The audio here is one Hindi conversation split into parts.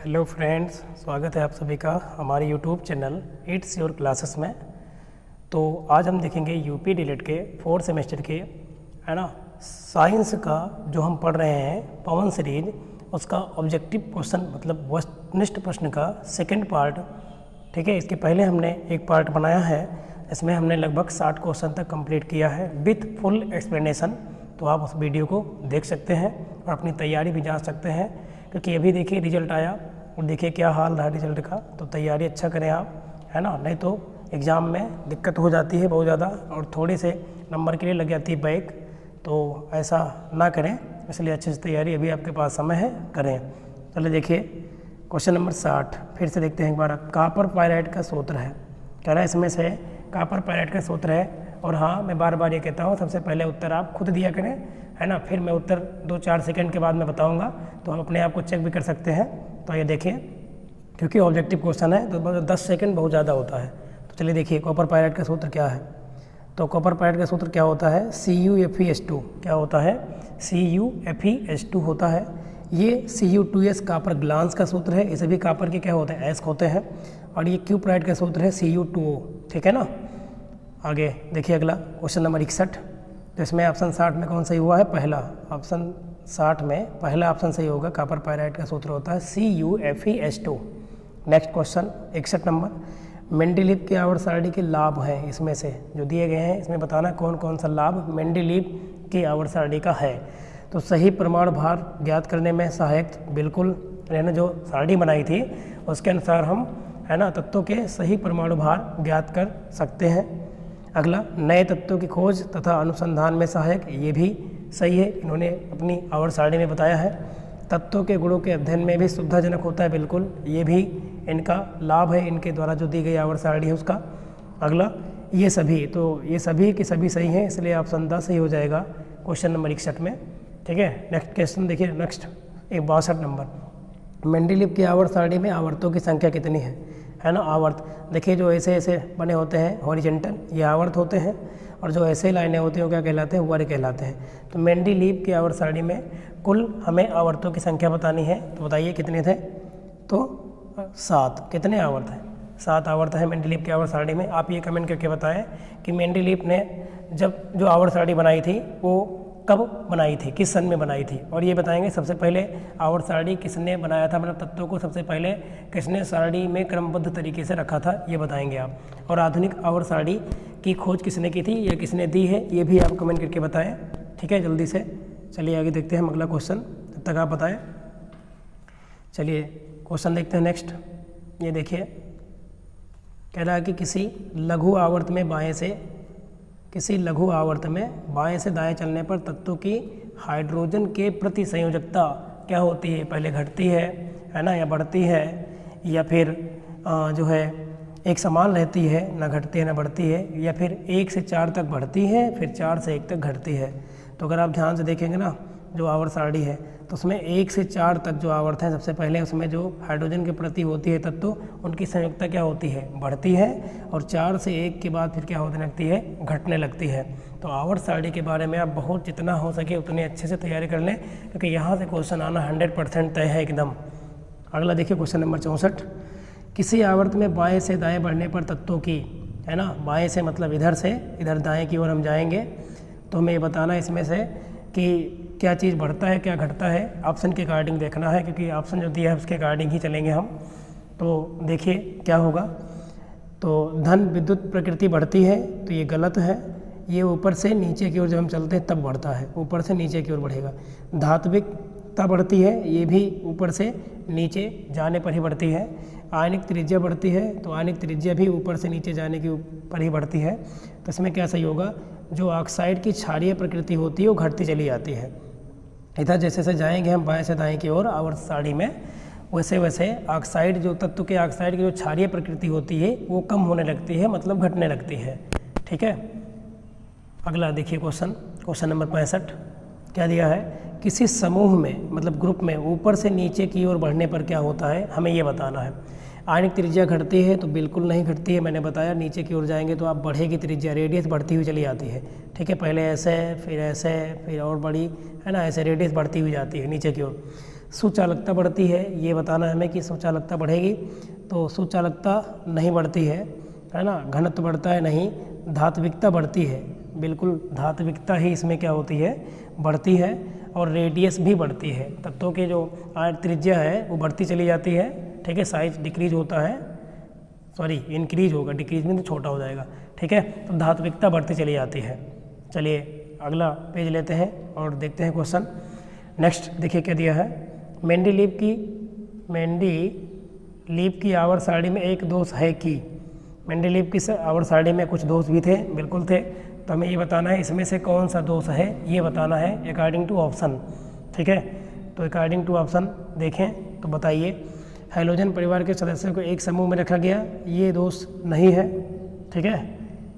हेलो फ्रेंड्स, स्वागत है आप सभी का हमारे YouTube channel it's your classes में। तो आज हम देखेंगे यूपी डीएलएड के 4th सेमेस्टर के साइंस का जो हम पढ़ रहे हैं पवन सीरीज, उसका ऑब्जेक्टिव क्वेश्चन मतलब वस्तुनिष्ठ प्रश्न का सेकंड पार्ट। ठीक है, इसके पहले हमने एक पार्ट बनाया है, इसमें हमने लगभग 60 क्वेश्चन तक कंप्लीट किया है विथ फुल एक्सप्लेनेशन। तो आप उस वीडियो को देख सकते हैं और अपनी तैयारी भी जांच सकते हैं, क्योंकि अभी देखिए रिजल्ट आया और देखिए क्या हाल रहा रिजल्ट का। तो तैयारी अच्छा करें आप, है ना, नहीं तो एग्ज़ाम में दिक्कत हो जाती है बहुत ज़्यादा और थोड़े से नंबर के लिए लग जाती है बैक। तो ऐसा ना करें, इसलिए अच्छे से तैयारी अभी आपके पास समय है करें। चलिए देखिए क्वेश्चन नंबर 60 फिर से देखते हैं एक बार। कॉपर पायराइट का सूत्र है, कह रहा है इसमें से कॉपर पायराइट का सूत्र है। और हाँ, मैं बार बार ये कहता हूँ सबसे पहले उत्तर आप खुद दिया करें, है ना, फिर मैं उत्तर 2-4 सेकंड के बाद मैं बताऊँगा, तो आप अपने आप को चेक भी कर सकते हैं। तो ये देखिए, क्योंकि ऑब्जेक्टिव क्वेश्चन है तो 10 सेकंड बहुत ज़्यादा होता है। तो चलिए देखिए कॉपर पायराइट का सूत्र क्या है। तो कॉपर पायराइट का सूत्र क्या होता है, CuFeS2। क्या होता है, CuFeS2 होता है। ये Cu2S कॉपर ग्लांस का सूत्र है, इसे भी कॉपर के क्या होते हैं, एस होते हैं। और ये क्यूपराइट का सूत्र है Cu2O। ठीक है ना। आगे देखिए अगला क्वेश्चन नंबर 61। तो इसमें ऑप्शन 60 में कौन सही हुआ है, पहला ऑप्शन 60 में पहला ऑप्शन सही होगा। कॉपर पायराइट का सूत्र होता है CuFeS2। Next question 61 number. Mendeleev की आवर्त सारणी के लाभ हैं, इसमें से जो दिए गए हैं इसमें बताना कौन कौन सा लाभ मेंडलीव की आवर्त सारणी का है। तो सही परमाणु भार ज्ञात करने में सहायक बिल्कुल, मैंने जो सारणी बनाई थी उसके अनुसार हम, है ना, तत्वों के सही परमाणु भार ज्ञात कर सकते हैं। अगला, नए तत्वों की खोज तथा अनुसंधान में सहायक, ये भी सही है, इन्होंने अपनी आवर्त सारणी में बताया है। तत्वों के गुणों के अध्ययन में भी सुविधाजनक होता है, बिल्कुल, ये भी इनका लाभ है, इनके द्वारा जो दी गई आवर्त सारणी है उसका। अगला, ये सभी, तो ये सभी के सभी सही हैं, इसलिए ऑप्शन 10 सही हो जाएगा क्वेश्चन नंबर 61 में। ठीक है, नेक्स्ट क्वेश्चन देखिए, नेक्स्ट 62 नंबर। मेंडलीव की आवर्त सारणी में आवर्तों की संख्या कितनी है ना। आवर्त देखिए, जो ऐसे ऐसे बने होते हैं हॉरिजेंटल, ये आवर्त होते हैं, और जो ऐसे लाइनें होती हैं वो क्या कहलाते हैं, वर्ग कहलाते हैं। तो मेंडलीव की आवर्त सारणी में कुल हमें आवर्तों की संख्या बतानी है, तो बताइए कितने थे। तो 7। कितने आवर्त हैं, 7 आवर्त है मेंडलीव की आवर्त सारणी में। आप ये कमेंट करके बताएं कि मेंडलीव ने जब जो आवर्त सारणी बनाई थी वो कब बनाई थी, किस सन में बनाई थी। और ये बताएंगे सबसे पहले आवर्त सारणी किसने बनाया था, मतलब तत्वों को सबसे पहले किसने सारणी में क्रमबद्ध तरीके से रखा था, ये बताएंगे आप। और आधुनिक आवर्त सारणी की खोज किसने की थी या किसने दी है, ये भी आप कमेंट करके बताएं। ठीक है, जल्दी से चलिए आगे देखते हैं हम अगला क्वेश्चन, तब तक आप बताएं। चलिए क्वेश्चन देखते हैं नेक्स्ट। ये देखिए, कह रहा है कि किसी लघु आवर्त में बाएं से दाएं चलने पर तत्वों की हाइड्रोजन के प्रति संयोजकता क्या होती है, पहले घटती है ना, या बढ़ती है, या फिर जो है एक समान रहती है, ना घटती है ना बढ़ती है, या फिर 1 से 4 तक बढ़ती है, फिर 4 से 1 तक घटती है। तो अगर आप ध्यान से देखेंगे ना, जो आवर्त सारणी है तो उसमें 1 से 4 तक जो आवर्त हैं, सबसे पहले उसमें जो हाइड्रोजन के प्रति होती है तत्व, उनकी संयोजकता क्या होती है, बढ़ती है, और 4 से 1 के बाद फिर क्या होने लगती है, घटने लगती है। तो आवर्त सारणी के बारे में आप बहुत जितना हो सके उतने अच्छे से तैयारी कर लें, क्योंकि यहाँ से क्वेश्चन आना 100% तय है एकदम। अगला देखिए क्वेश्चन नंबर 64। किसी आवर्त में बाएँ से दाएँ बढ़ने पर तत्वों की, है ना, बाएँ से मतलब इधर से इधर दाएँ की ओर हम जाएंगे, तो हमें ये बताना इसमें से कि क्या चीज़ बढ़ता है क्या घटता है। ऑप्शन के अकॉर्डिंग देखना है, क्योंकि ऑप्शन जो दिया है उसके अकॉर्डिंग ही चलेंगे हम। तो देखिए क्या होगा। तो धन विद्युत प्रकृति बढ़ती है, तो ये गलत है। ये ऊपर से नीचे की ओर जब हम चलते हैं तब बढ़ता है, ऊपर से नीचे की ओर बढ़ेगा। धात्विकता बढ़ती है, ये भी ऊपर से नीचे जाने पर ही बढ़ती है। आयनिक त्रिज्या बढ़ती है, तो आयनिक त्रिज्या भी ऊपर से नीचे जाने के ऊपर ही बढ़ती है। तो इसमें क्या सही होगा, जो ऑक्साइड की क्षारीय प्रकृति होती है वो घटती चली जाती है। इधर जैसे जैसे जाएंगे हम बाएं से दाएं की ओर आवर्त सारणी में, वैसे वैसे ऑक्साइड, जो तत्व के ऑक्साइड की जो क्षारीय प्रकृति होती है वो कम होने लगती है, मतलब घटने लगती है। ठीक है, अगला देखिए क्वेश्चन नंबर 65। क्या दिया है, किसी समूह में मतलब ग्रुप में ऊपर से नीचे की ओर बढ़ने पर क्या होता है, हमें ये बताना है। आयनिक त्रिज्या घटती है, तो बिल्कुल नहीं घटती है, मैंने बताया। नीचे की ओर जाएंगे तो आप बढ़ेगी त्रिज्या, रेडियस बढ़ती हुई चली आती है। ठीक है, पहले ऐसे फिर और बड़ी, है ना, ऐसे रेडियस बढ़ती हुई जाती है नीचे की ओर। सुचालकता बढ़ती है, ये बताना है हमें कि सुचालकता बढ़ेगी। तो सुचालकता नहीं बढ़ती है ना। घनत्व बढ़ता है नहीं। धात्विकता बढ़ती है, बिल्कुल धात्विकता ही इसमें क्या होती है, बढ़ती है। और रेडियस भी बढ़ती है, तत्वों की जो त्रिज्या है वो बढ़ती चली जाती है, ठीक है। साइज डिक्रीज होता है, सॉरी इंक्रीज होगा, डिक्रीज में तो छोटा हो जाएगा, ठीक है। तो धात्विकता बढ़ती चली जाती है। चलिए अगला पेज लेते हैं और देखते हैं क्वेश्चन। नेक्स्ट देखिए क्या दिया है। मेंडलीव की आवर्त सारणी में एक दोष है कि, मेंडलीव की आवर्त सारणी में कुछ दोष भी थे, बिल्कुल थे। तो हमें ये बताना है इसमें से कौन सा दोष है, ये बताना है अकॉर्डिंग टू ऑप्शन, ठीक है। तो अकॉर्डिंग टू ऑप्शन देखें तो बताइए। हैलोजन परिवार के सदस्यों को एक समूह में रखा गया, ये दोष नहीं है, ठीक है,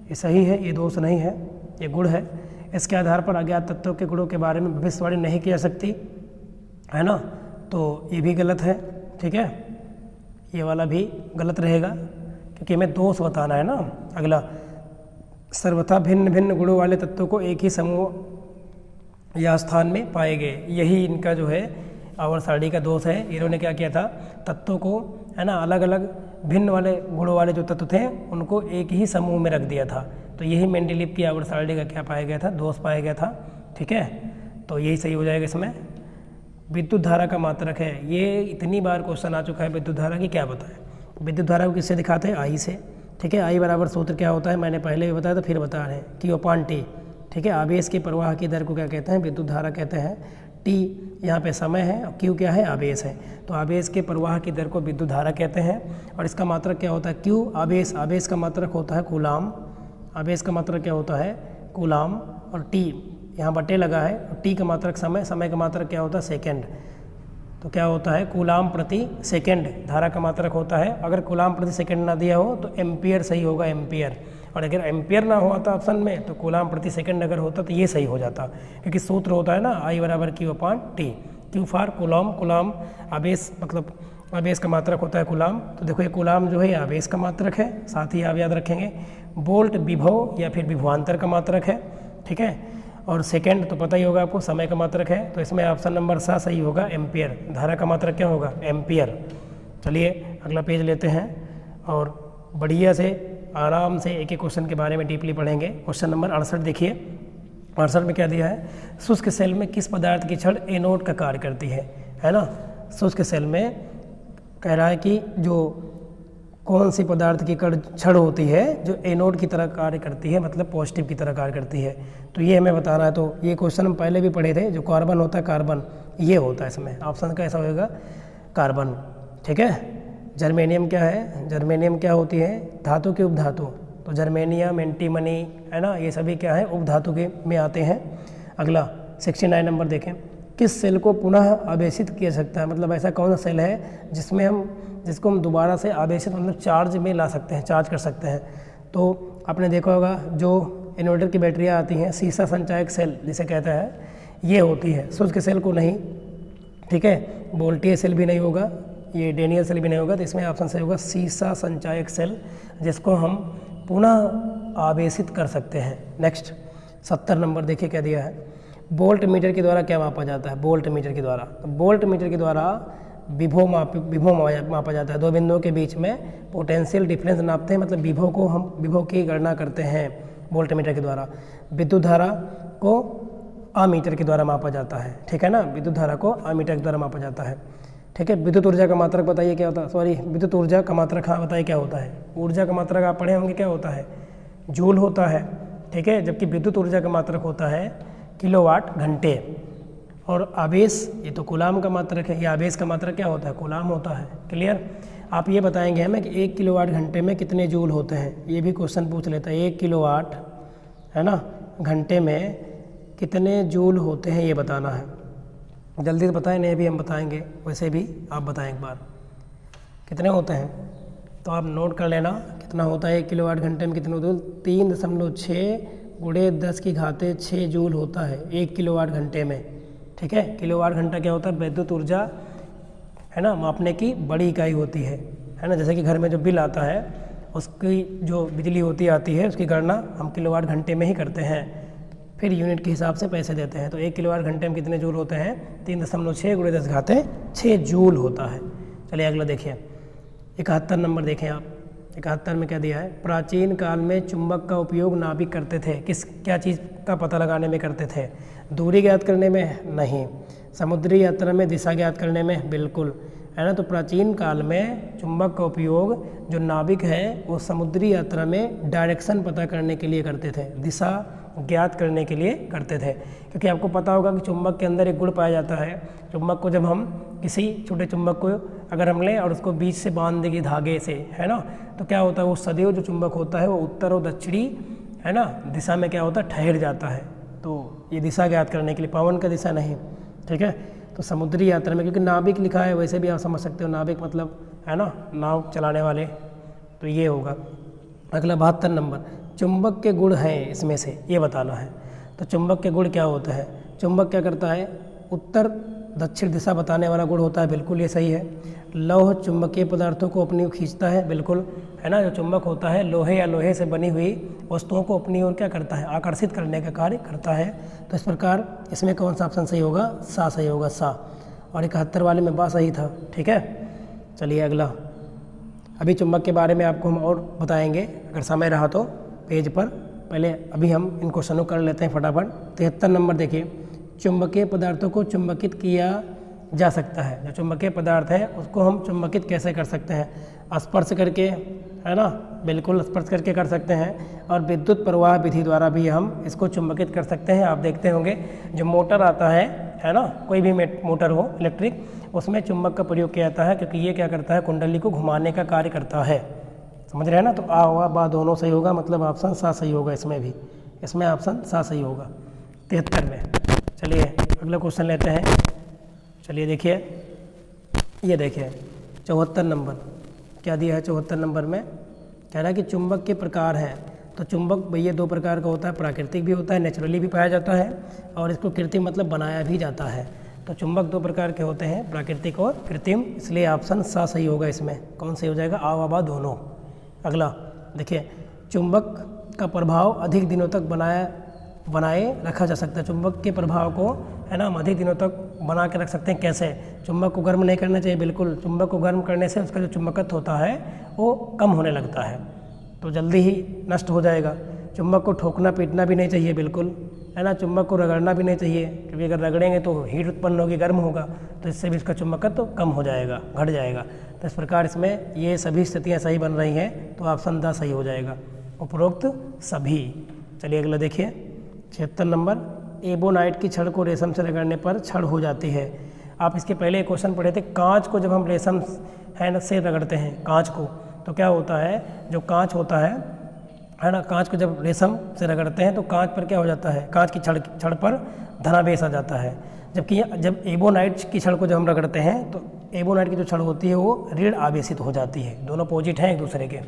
ये सही है, ये दोष नहीं है, ये गुण है। इसके आधार पर अज्ञात तत्वों के गुणों के बारे में भविष्यवाणी नहीं की जा सकती, है ना। तो ये भी गलत है, ठीक है, ये वाला भी गलत रहेगा क्योंकि हमें दोष बताना है ना। अगला, सर्वथा भिन्न भिन्न गुणों वाले तत्वों को एक ही समूह या स्थान में पाए गए, यही इनका जो है आवर्त सारणी का दोष है। इन्होंने क्या किया था, तत्वों को, है ना, अलग अलग भिन्न वाले गुणों वाले जो तत्व थे उनको एक ही समूह में रख दिया था। तो यही मेंडलीव की आवर्त सारणी का क्या पाया गया था, दोष पाया गया था, ठीक है। तो यही सही हो जाएगा इसमें। विद्युत धारा का मात्रक है, ये इतनी बार क्वेश्चन आ चुका है, विद्युत धारा की क्या बताएं। विद्युत धारा को किससे दिखाते हैं, आई से, ठीक है। आई बराबर सूत्र क्या होता है, मैंने पहले भी बताया था, फिर बता रहे हैं, Q/T, ठीक है। आवेश के प्रवाह की दर को क्या कहते हैं, विद्युत धारा कहते हैं। T यहाँ पे समय है और Q क्या है, आवेश है। तो आवेश के प्रवाह की दर को विद्युत धारा कहते हैं। और इसका मात्रक क्या होता है, Q आवेश, आवेश का मात्रक होता है कूलाम, आवेश का मात्रक क्या होता है, कूलाम। और T यहाँ बटे लगा है, और T का मात्रक समय, समय का मात्रक क्या होता है, सेकेंड। तो क्या होता है, कूलाम प्रति सेकेंड धारा का मात्रक होता है। अगर कूलाम प्रति सेकेंड ना दिया हो तो एम्पियर सही होगा, एम्पियर। और अगर एम्पियर ना हुआ था ऑप्शन में तो कूलाम प्रति सेकेंड अगर होता तो ये सही हो जाता, क्योंकि सूत्र होता है ना I बराबर Q/T। Q for coulomb, coulomb आवेश, मतलब आवेश का मात्रक होता है कूलाम। तो देखो ये कूलाम जो है आवेश का मात्रक है, साथ ही आप याद रखेंगे वोल्ट विभव या फिर विभवांतर का मात्रक है, ठीक है। और सेकेंड तो पता ही होगा आपको, समय का मात्रक है। तो इसमें ऑप्शन नंबर सा सही होगा, एम्पियर। धारा का मात्रक क्या होगा, एम्पियर। चलिए अगला पेज लेते हैं और बढ़िया से आराम से एक एक क्वेश्चन के बारे में डीपली पढ़ेंगे। क्वेश्चन नंबर 68 देखिए। 68 में क्या दिया है, शुष्क सेल में किस पदार्थ की छड़ एनोड का कार्य करती है ना। शुष्क सेल में कह रहा है कि जो कौन सी पदार्थ की छड़ होती है जो एनोड की तरह कार्य करती है, मतलब पॉजिटिव की तरह कार्य करती है। तो ये हमें बताना है। तो ये क्वेश्चन हम पहले भी पढ़े थे, जो कार्बन होता है, कार्बन ये होता है इसमें। ऑप्शन कैसा होगा, कार्बन, ठीक है। जर्मेनियम क्या है, जर्मेनियम क्या होती है, धातु की उपधातु। तो जर्मेनियम, एंटीमनी, है ना, ये सभी क्या है, उपधातु के में आते हैं। अगला 69 नंबर देखें। किस सेल को पुनः आवेशित किया सकता है, मतलब ऐसा कौन सा सेल है जिसको हम दोबारा से आवेशित, मतलब चार्ज में ला सकते हैं, चार्ज कर सकते हैं। तो आपने देखा होगा जो इन्वर्टर की बैटरियाँ आती हैं, सीसा संचायक सेल जिसे कहता है, ये होती है। शुष्क सेल को नहीं, ठीक है। वोल्टेज सेल भी नहीं होगा, ये डेनियल सेल भी नहीं होगा। तो इसमें ऑप्शन सही होगा सीसा संचायक सेल, जिसको हम पुनः आवेशित कर सकते हैं। नेक्स्ट 70 नंबर देखिए क्या दिया है। वोल्ट मीटर के द्वारा क्या मापा जाता है, वोल्ट मीटर के द्वारा। तो वोल्ट मीटर के द्वारा विभव मापा जाता है। दो बिंदुओं के बीच में पोटेंशियल डिफरेंस नापते हैं, मतलब विभव को हम विभव की गणना करते हैं वोल्ट मीटर के द्वारा। विद्युत धारा को अमीटर के द्वारा मापा जाता है, ठीक है ना। विद्युत धारा को अमीटर के द्वारा मापा जाता है, ठीक है। विद्युत ऊर्जा का मात्रक बताइए क्या होता है, सॉरी विद्युत ऊर्जा का मात्रक, हाँ बताइए क्या होता है। ऊर्जा का मात्रक आप पढ़े होंगे, क्या होता है, जूल होता है, ठीक है। जबकि विद्युत ऊर्जा का मात्रक होता है किलोवाट घंटे। और आवेश, ये तो कूलाम का मात्रक है, ये आवेश का मात्रक क्या होता है, कूलाम होता है। क्लियर। आप ये बताएंगे हमें कि 1 किलोवाट घंटे में कितने जूल होते हैं, ये भी क्वेश्चन पूछ लेता है। 1 किलोवाट, है ना, घंटे में कितने जूल होते हैं ये बताना है। जल्दी से बताएं, नहीं भी हम बताएंगे, वैसे भी आप बताएं एक बार कितने होते हैं। तो आप नोट कर लेना कितना होता है 1 किलोवाट घंटे में कितने होते हैं। 3.6 गुणे 10 की घाते 6 जूल होता है 1 किलोवाट घंटे में, ठीक है। किलोवाट घंटा क्या होता है, विद्युत ऊर्जा, है ना, मापने की बड़ी इकाई होती है ना। जैसे कि घर में जो बिल आता है उसकी जो बिजली होती आती है उसकी गणना हम किलोवाट घंटे में ही करते हैं, फिर यूनिट के हिसाब से पैसे देते हैं। तो 1 किलोवाट घंटे में कितने जूल होते हैं? 3.6 × 10⁻6 जूल होता है। चलिए अगला देखिए 71 नंबर देखें आप। 71 में क्या दिया है? प्राचीन काल में चुंबक का उपयोग नाविक करते थे। क्या चीज़ का पता लगाने में करते थे? दूरी ज्ञात करने में? नहीं। समुद्री यात्रा में दिशा ज्ञात करने में? बिल्कुल, है ना। तो प्राचीन काल में चुंबक का उपयोग जो नाविक है वो समुद्री यात्रा में डायरेक्शन पता करने के लिए करते थे, दिशा ज्ञात करने के लिए करते थे। क्योंकि आपको पता होगा कि चुंबक के अंदर एक गुण पाया जाता है। चुंबक को जब हम किसी छोटे चुंबक को अगर हम लें और उसको बीच से बांध देंगे धागे से, है ना, तो क्या होता है? वो सदैव जो चुंबक होता है वो उत्तर और दक्षिणी, है ना, दिशा में क्या होता है? ठहर जाता है। तो ये दिशा ज्ञात करने के लिए, पवन का दिशा नहीं, ठीक है। तो समुद्री यात्रा में, क्योंकि नाविक लिखा है वैसे भी आप समझ सकते हो, नाविक मतलब, है ना, नाव चलाने वाले, तो ये होगा। अगला 72 नंबर, चुंबक के गुण हैं इसमें से, ये बताना है। तो चुंबक के गुण क्या होता है? चुंबक क्या करता है? उत्तर दक्षिण दिशा बताने वाला गुण होता है, बिल्कुल ये सही है। लौह चुंबकीय पदार्थों को अपनी ओर खींचता है, बिल्कुल, है ना। जो चुंबक होता है लोहे या लोहे से बनी हुई वस्तुओं को अपनी ओर क्या करता है? आकर्षित करने का कार्य करता है। तो इस प्रकार इसमें कौन सा ऑप्शन सही होगा? सा सही होगा, सा। और 71 वाले में बा सही था, ठीक है। चलिए अगला, अभी चुंबक के बारे में आपको हम और बताएंगे अगर समय रहा तो पेज पर। पहले अभी हम इन क्वेश्चनों कर लेते हैं फटाफट। 73 नंबर देखिए, चुंबकीय पदार्थों को चुंबकित किया जा सकता है। जो चुंबकीय पदार्थ है उसको हम चुंबकित कैसे कर सकते हैं? स्पर्श करके, है ना, बिल्कुल स्पर्श करके कर सकते हैं। और विद्युत प्रवाह विधि द्वारा भी हम इसको चुंबकित कर सकते हैं। आप देखते होंगे जो मोटर आता है ना, कोई भी मोटर हो इलेक्ट्रिक, उसमें चुंबक का प्रयोग किया जाता है, क्योंकि ये क्या करता है? कुंडली को घुमाने का कार्य करता है। समझ रहे हैं ना। तो आ हुआ बा दोनों सही होगा, मतलब ऑप्शन सा सही होगा इसमें भी, इसमें ऑप्शन सा सही होगा 73 में। चलिए अगला क्वेश्चन लेते हैं। चलिए देखिए, ये देखिए 74 नंबर क्या दिया है? 74 नंबर में कह रहा है कि चुंबक के प्रकार हैं। तो चुंबक भैया 2 प्रकार का होता है, प्राकृतिक भी होता है, नेचुरली भी पाया जाता है, और इसको कृत्रिम मतलब बनाया भी जाता है। तो चुंबक 2 प्रकार के होते हैं, प्राकृतिक और कृत्रिम, इसलिए ऑप्शन सा सही होगा इसमें। कौन सही हो जाएगा? आ व बा दोनों। अगला देखिए, चुंबक का प्रभाव अधिक दिनों तक बनाए रखा जा सकता है। चुंबक के प्रभाव को, है ना, हम अधिक दिनों तक बना के रख सकते हैं। कैसे? चुंबक को गर्म नहीं करना चाहिए, बिल्कुल। चुंबक को गर्म करने से उसका जो चुंबकत्व होता है वो कम होने लगता है, तो जल्दी ही नष्ट हो जाएगा। चुंबक को ठोकना पीटना भी नहीं चाहिए, बिल्कुल, है ना। चुंबक को रगड़ना भी नहीं चाहिए, क्योंकि अगर रगड़ेंगे तो हीट उत्पन्न होगी, गर्म होगा, तो इससे भी इसका चुंबकत्व कम हो जाएगा, घट जाएगा। तो इस प्रकार इसमें ये सभी स्थितियाँ सही बन रही हैं, तो ऑप्शन द सही हो जाएगा, उपरोक्त सभी। चलिए अगला देखिए 76 नंबर, एबोनाइट की छड़ को रेशम से रगड़ने पर छड़ हो जाती है। आप इसके पहले एक क्वेश्चन पढ़े थे, कांच को जब हम रेशम से रगड़ते हैं कांच को, तो क्या होता है? जो कांच होता है ना, कांच को जब रेशम से रगड़ते हैं तो कांच पर क्या हो जाता है? कांच की छड़ पर धनावेश आ जाता है। जबकि जब एबोनाइट की छड़ को जब हम रगड़ते हैं तो एबोनाइट की जो छड़ होती है वो ऋण आवेशित हो जाती है, दोनों अपोजिट हैं एक दूसरे के।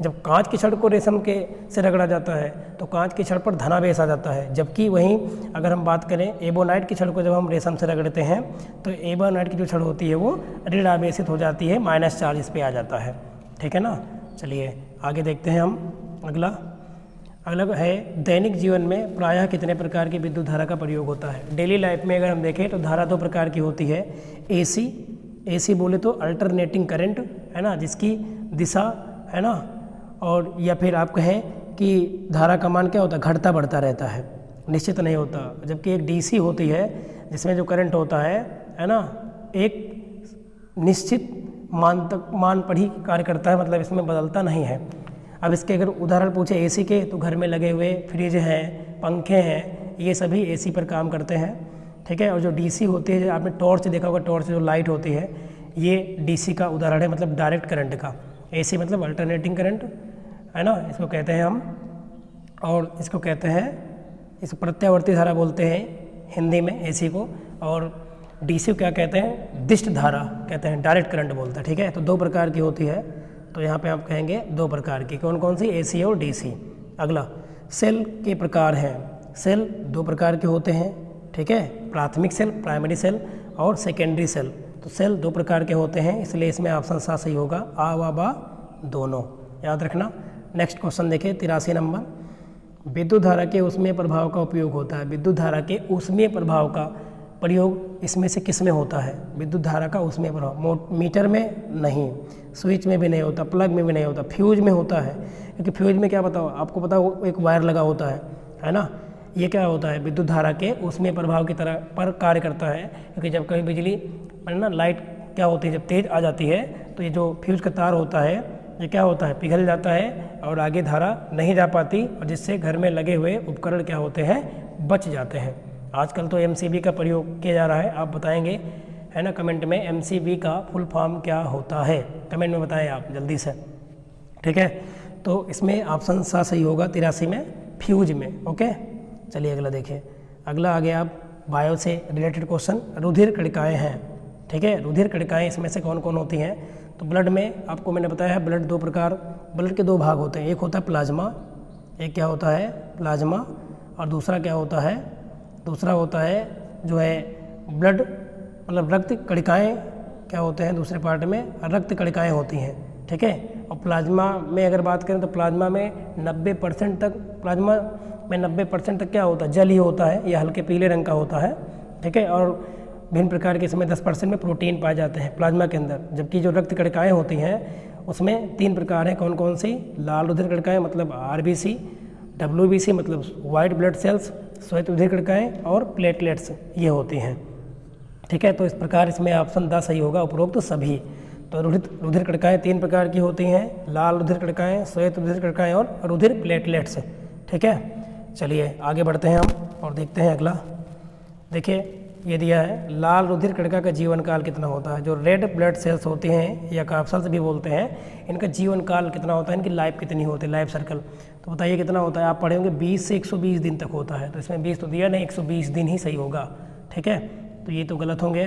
जब कांच की छड़ को रेशम के से रगड़ा जाता है तो कांच की छड़ पर धनावेश आ जाता है। जबकि वहीं अगर हम बात करें एबोनाइट की छड़ को जब हम रेशम से रगड़ते हैं तो एबोनाइट की जो छड़ होती है वो ऋण आवेशित हो जाती है, -4 इस पे आ जाता है, ठीक है ना। चलिए आगे देखते हैं हम। अगला है, दैनिक जीवन में प्रायः कितने प्रकार की विद्युत धारा का प्रयोग होता है? डेली लाइफ में अगर हम देखें तो धारा 2 प्रकार की होती है। एसी बोले तो अल्टरनेटिंग करंट, है ना, जिसकी दिशा, है ना, और या फिर आप कहें कि धारा का मान क्या होता है? घटता बढ़ता रहता है, निश्चित नहीं होता। जबकि एक डीसी होती है जिसमें जो करंट होता है ना, एक निश्चित मान पर ही कार्य करता है, मतलब इसमें बदलता नहीं है। अब इसके अगर उदाहरण पूछे एसी के, तो घर में लगे हुए फ्रिज हैं, पंखे हैं, ये सभी एसी पर काम करते हैं, ठीक है। और जो डीसी होती है, आपने टॉर्च देखा होगा, टॉर्च जो लाइट होती है, ये डीसी का उदाहरण है, मतलब डायरेक्ट करंट का। एसी मतलब अल्टरनेटिंग करंट, है ना, इसको कहते हैं हम। और इसको कहते हैं, इसको प्रत्यावर्ती धारा बोलते हैं हिंदी में एसी को। और डीसी को क्या कहते हैं? दिष्ट धारा कहते हैं, डायरेक्ट करंट बोलते हैं, ठीक है। तो 2 प्रकार की होती है, तो यहाँ पे आप कहेंगे 2 प्रकार की। कौन कौन सी? एसी और डीसी। अगला, सेल के प्रकार हैं। सेल 2 प्रकार के होते हैं, ठीक है। प्राथमिक सेल, प्राइमरी सेल, और सेकेंडरी सेल। तो सेल 2 प्रकार के होते हैं, इसलिए इसमें ऑप्शन सा सही होगा, आ व बा दोनों, याद रखना। नेक्स्ट क्वेश्चन देखिए 83 नंबर, विद्युत धारा के ऊष्मीय प्रभाव का उपयोग होता है। विद्युत धारा के ऊष्मीय प्रभाव का प्रयोग इसमें से किस में होता है? विद्युत धारा का ऊष्मीय प्रभाव मीटर में नहीं, स्विच में भी नहीं होता, प्लग में भी नहीं होता, फ्यूज में होता है। क्योंकि फ्यूज में क्या बताओ आपको पता हो, एक वायर लगा होता है ना। ये क्या होता है? विद्युत धारा के ऊष्मीय प्रभाव की तरह पर कार्य करता है। क्योंकि जब कभी बिजली ना लाइट क्या होती है, जब तेज़ आ जाती है तो ये जो फ्यूज का तार होता है ये क्या होता है? पिघल जाता है और आगे धारा नहीं जा पाती, और जिससे घर में लगे हुए उपकरण क्या होते हैं? बच जाते हैं। आजकल तो MCB का प्रयोग किया जा रहा है, आप बताएंगे है ना कमेंट में MCB का फुल फॉर्म क्या होता है? कमेंट में बताएं आप जल्दी से, ठीक है। तो इसमें ऑप्शन सा सही होगा 83 में, फ्यूज में। ओके, चलिए अगला देखिए। अगला आ गया आप बायो से रिलेटेड क्वेश्चन। रुधिर कणिकाएँ हैं, ठीक है। रुधिर कणिकाएँ इसमें से कौन कौन होती हैं? तो ब्लड में आपको मैंने बताया है ब्लड दो प्रकार, ब्लड के दो भाग होते हैं। एक होता है प्लाज्मा, एक क्या होता है? प्लाज्मा। और दूसरा क्या होता है? दूसरा होता है जो है ब्लड मतलब रक्त कणिकाएँ क्या होते हैं? दूसरे पार्ट में रक्त कणिकाएँ होती हैं, ठीक है। और प्लाज्मा में अगर बात करें तो प्लाज्मा में 90% तक, प्लाज्मा में 90% तक क्या होता है? जल ही होता है, यह हल्के पीले रंग का होता है, ठीक है। और भिन्न प्रकार के इसमें 10% में प्रोटीन पाए जाते हैं प्लाज्मा के अंदर। जबकि जो रक्त कणिकाएँ होती हैं उसमें 3 प्रकार हैं। कौन कौन सी? लाल रुधिर कणिकाएँ मतलब RBC, WBC मतलब वाइट ब्लड सेल्स, श्वेत रुधिर कणिकाएँ और प्लेटलेट्स, ये होती हैं, ठीक है। तो इस प्रकार इसमें ऑप्शन 10 सही होगा, उपरोक्त तो सभी। तो रुधिर कणिकाएँ 3 प्रकार की होती हैं, लाल रुधिर कणिकाएँ, श्वेत रुधिर कणिकाएँ और रुधिर प्लेटलेट्स, ठीक है। चलिए आगे बढ़ते हैं हम और देखते हैं अगला। देखिए ये दिया है, लाल रुधिर कणिका का जीवन काल कितना होता है? जो रेड ब्लड सेल्स होते हैं या कैप्सल्स भी बोलते हैं, इनका जीवन काल कितना होता है? इनकी लाइफ कितनी होती है? लाइफ सर्कल तो बताइए कितना होता है? आप पढ़े होंगे 20 से 120 दिन तक होता है। तो इसमें 20 तो दिया नहीं, 120 दिन ही सही होगा, ठीक है। तो ये तो गलत होंगे,